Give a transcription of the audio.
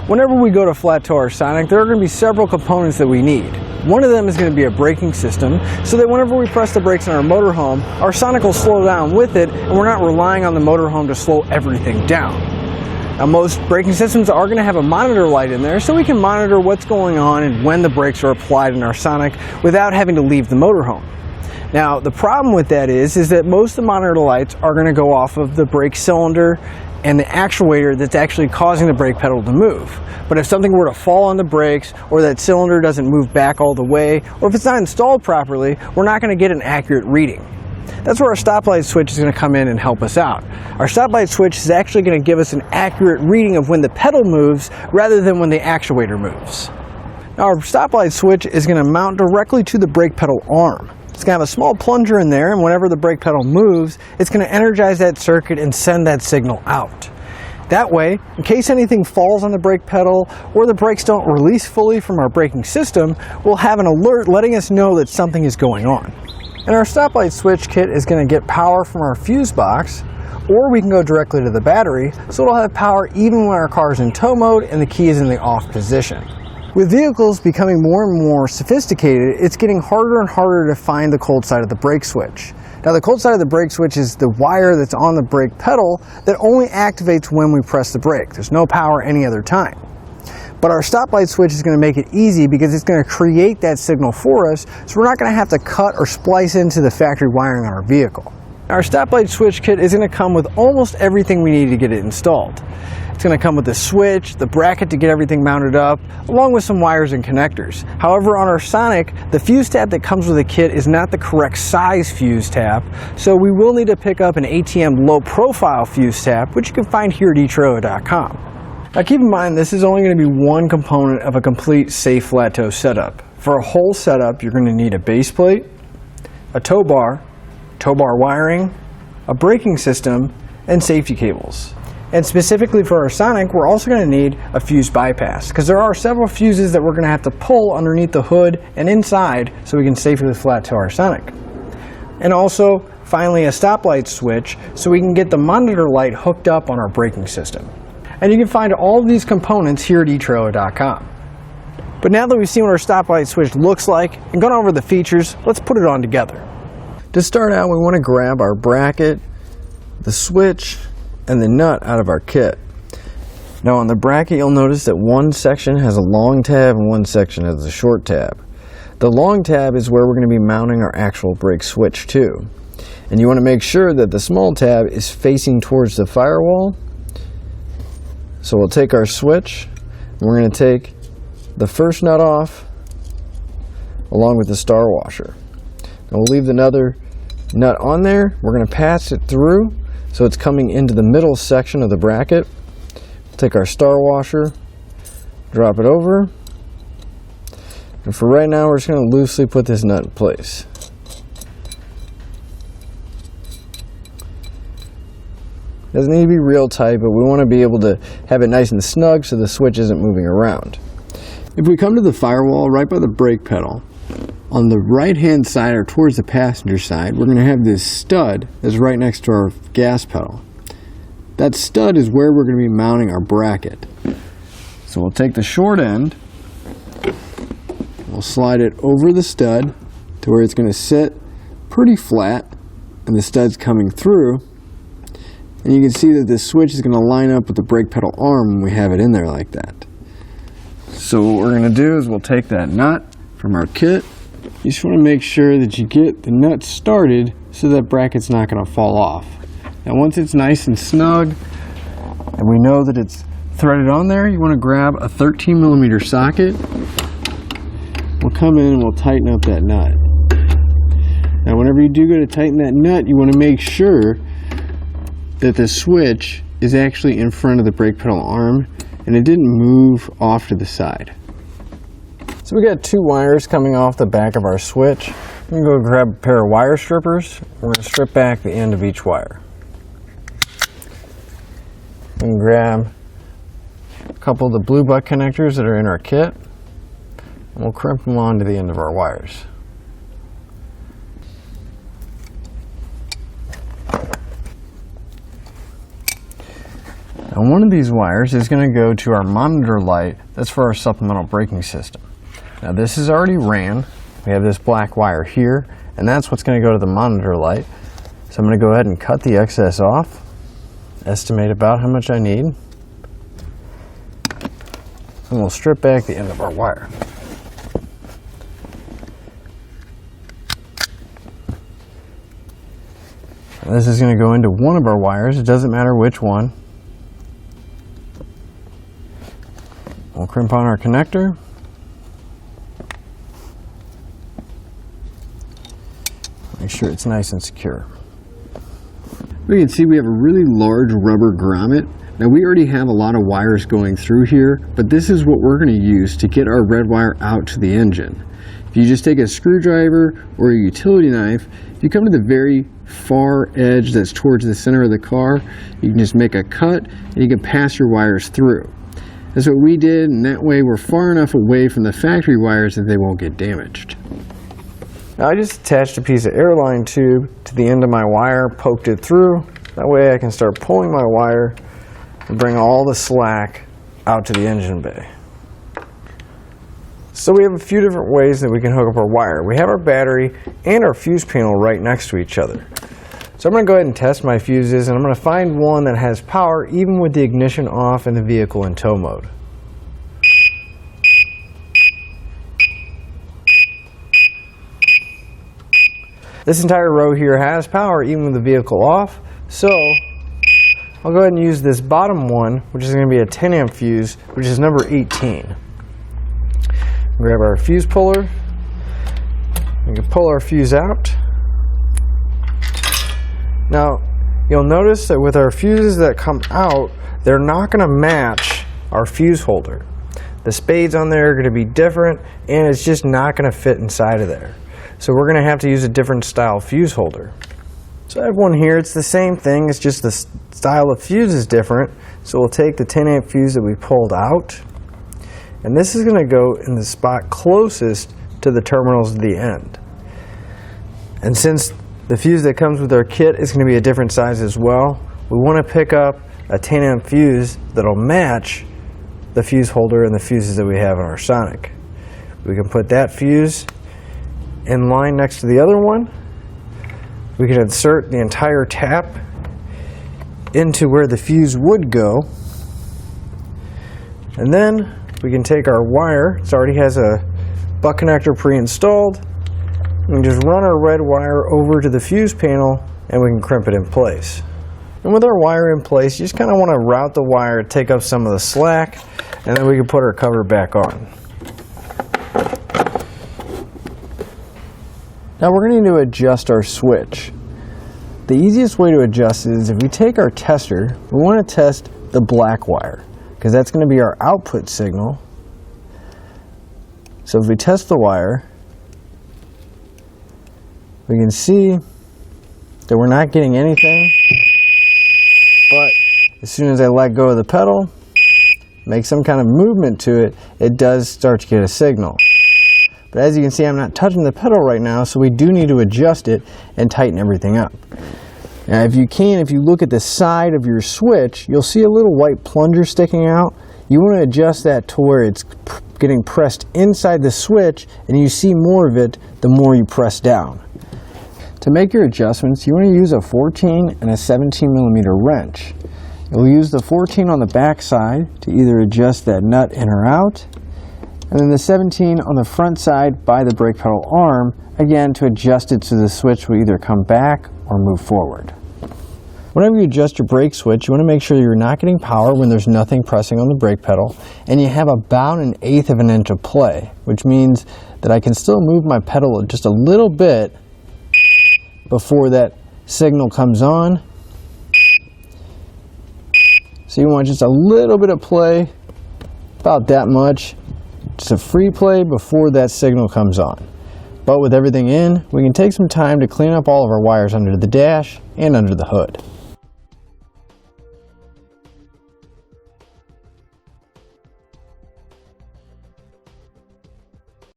Whenever we go to flat tow our Sonic, there are going to be several components that we need. One of them is going to be a braking system, so that whenever we press the brakes on our motorhome, our Sonic will slow down with it, and we're not relying on the motorhome to slow everything down. Now, most braking systems are going to have a monitor light in there, so we can monitor what's going on and when the brakes are applied in our Sonic without having to leave the motorhome. Now, the problem with that is that most of the monitor lights are going to go off of the brake cylinder and the actuator that's actually causing the brake pedal to move. But if something were to fall on the brakes, or that cylinder doesn't move back all the way, or if it's not installed properly, we're not going to get an accurate reading. That's where our stoplight switch is going to come in and help us out. Our stoplight switch is actually going to give us an accurate reading of when the pedal moves rather than when the actuator moves. Now, our stoplight switch is going to mount directly to the brake pedal arm. It's going to have a small plunger in there, and whenever the brake pedal moves, it's going to energize that circuit and send that signal out. That way, in case anything falls on the brake pedal or the brakes don't release fully from our braking system, we'll have an alert letting us know that something is going on. And our stoplight switch kit is going to get power from our fuse box, or we can go directly to the battery, so it'll have power even when our car is in tow mode and the key is in the off position. With vehicles becoming more and more sophisticated, it's getting harder and harder to find the cold side of the brake switch. Now, the cold side of the brake switch is the wire that's on the brake pedal that only activates when we press the brake. There's no power any other time. But our stoplight switch is going to make it easy because it's going to create that signal for us, so we're not going to have to cut or splice into the factory wiring on our vehicle. Our stoplight switch kit is going to come with almost everything we need to get it installed. It's going to come with the switch, the bracket to get everything mounted up, along with some wires and connectors. However, on our Sonic, the fuse tab that comes with the kit is not the correct size fuse tab, so we will need to pick up an ATM low profile fuse tab, which you can find here at etrailer.com. Now, keep in mind, this is only going to be one component of a complete safe flat tow setup. For a whole setup, you're going to need a base plate, a tow bar wiring, a braking system, and safety cables. And specifically for our Sonic, we're also going to need a fuse bypass, because there are several fuses that we're going to have to pull underneath the hood and inside so we can safely flat tow our Sonic. And also, finally, a stoplight switch so we can get the monitor light hooked up on our braking system. And you can find all of these components here at etrailer.com. But now that we've seen what our stoplight switch looks like and gone over the features, let's put it on together. To start out, we want to grab our bracket, the switch, and the nut out of our kit. Now, on the bracket, you'll notice that one section has a long tab and one section has a short tab. The long tab is where we're going to be mounting our actual brake switch to. And you want to make sure that the small tab is facing towards the firewall. So we'll take our switch, and we're going to take the first nut off along with the star washer. Now we'll leave another nut on there. We're going to pass it through so it's coming into the middle section of the bracket. Take our star washer, drop it over, and for right now we're just going to loosely put this nut in place. Doesn't need to be real tight, but we want to be able to have it nice and snug so the switch isn't moving around. If we come to the firewall right by the brake pedal, on the right hand side or towards the passenger side, we're going to have this stud that's right next to our gas pedal. That stud is where we're going to be mounting our bracket. So we'll take the short end, we'll slide it over the stud to where it's going to sit pretty flat and the stud's coming through. And you can see that this switch is going to line up with the brake pedal arm when we have it in there like that. So what we're going to do is we'll take that nut from our kit. You just want to make sure that you get the nut started so that bracket's not going to fall off. Now once it's nice and snug and we know that it's threaded on there, you want to grab a 13mm socket. We'll come in and we'll tighten up that nut. Now whenever you do go to tighten that nut, you want to make sure that the switch is actually in front of the brake pedal arm and it didn't move off to the side. So we got two wires coming off the back of our switch. I'm going to go grab a pair of wire strippers. We're going to strip back the end of each wire. And grab a couple of the blue butt connectors that are in our kit. And we'll crimp them onto the end of our wires. Now And one of these wires is going to go to our monitor light that's for our supplemental braking system. Now this is already ran. We have this black wire here, and that's what's going to go to the monitor light. So I'm going to go ahead and cut the excess off, estimate about how much I need, and we'll strip back the end of our wire. Now this is going to go into one of our wires. It doesn't matter which one. We'll crimp on our connector. Make sure it's nice and secure. We can see we have a really large rubber grommet. Now we already have a lot of wires going through here, but this is what we're going to use to get our red wire out to the engine. If you just take a screwdriver or a utility knife, if you come to the very far edge that's towards the center of the car, you can just make a cut and you can pass your wires through. That's what we did, and that way we're far enough away from the factory wires that they won't get damaged. Now I just attached a piece of Airline tube to the end of my wire, poked it through. That way I can start pulling my wire and bring all the slack out to the engine bay. So we have a few different ways that we can hook up our wire. We have our battery and our fuse panel right next to each other. So I'm going to go ahead and test my fuses, and I'm going to find one that has power even with the ignition off and the vehicle in tow mode. This entire row here has power even with the vehicle off, so I'll go ahead and use this bottom one, which is going to be a 10 amp fuse, which is number 18. Grab our fuse puller, we can pull our fuse out. Now you'll notice that with our fuses that come out, they're not going to match our fuse holder. The spades on there are going to be different, and it's just not going to fit inside of there. So we're going to have to use a different style fuse holder. So I have one here. It's the same thing, it's just the style of fuse is different. So we'll take the 10 amp fuse that we pulled out, and this is going to go in the spot closest to the terminals at the end. And since the fuse that comes with our kit is going to be a different size as well, we want to pick up a 10 amp fuse that'll match the fuse holder and the fuses that we have in our Sonic. We can put that fuse in line next to the other one. We can insert the entire tap into where the fuse would go, and then we can take our wire. It already has a butt connector pre-installed. We can just run our red wire over to the fuse panel and we can crimp it in place. And with our wire in place, you just kind of want to route the wire, take up some of the slack, and then we can put our cover back on. Now we're going to need to adjust our switch. The easiest way to adjust it is if we take our tester, we want to test the black wire, because that's going to be our output signal. So if we test the wire, we can see that we're not getting anything, but as soon as I let go of the pedal, make some kind of movement to it, it does start to get a signal. But as you can see, I'm not touching the pedal right now, so we do need to adjust it and tighten everything up. Now if you look at the side of your switch, you'll see a little white plunger sticking out. You want to adjust that to where it's getting pressed inside the switch, and you see more of it the more you press down. To make your adjustments, you want to use a 14 and a 17 millimeter wrench. You'll use the 14 on the back side to either adjust that nut in or out, and then the 17 on the front side by the brake pedal arm, again to adjust it so the switch will either come back or move forward. Whenever you adjust your brake switch, you want to make sure you're not getting power when there's nothing pressing on the brake pedal, and you have about 1/8 of an inch of play, which means that I can still move my pedal just a little bit before that signal comes on. So you want just a little bit of play, about that much, just a free play before that signal comes on. But with everything in, we can take some time to clean up all of our wires under the dash and under the hood.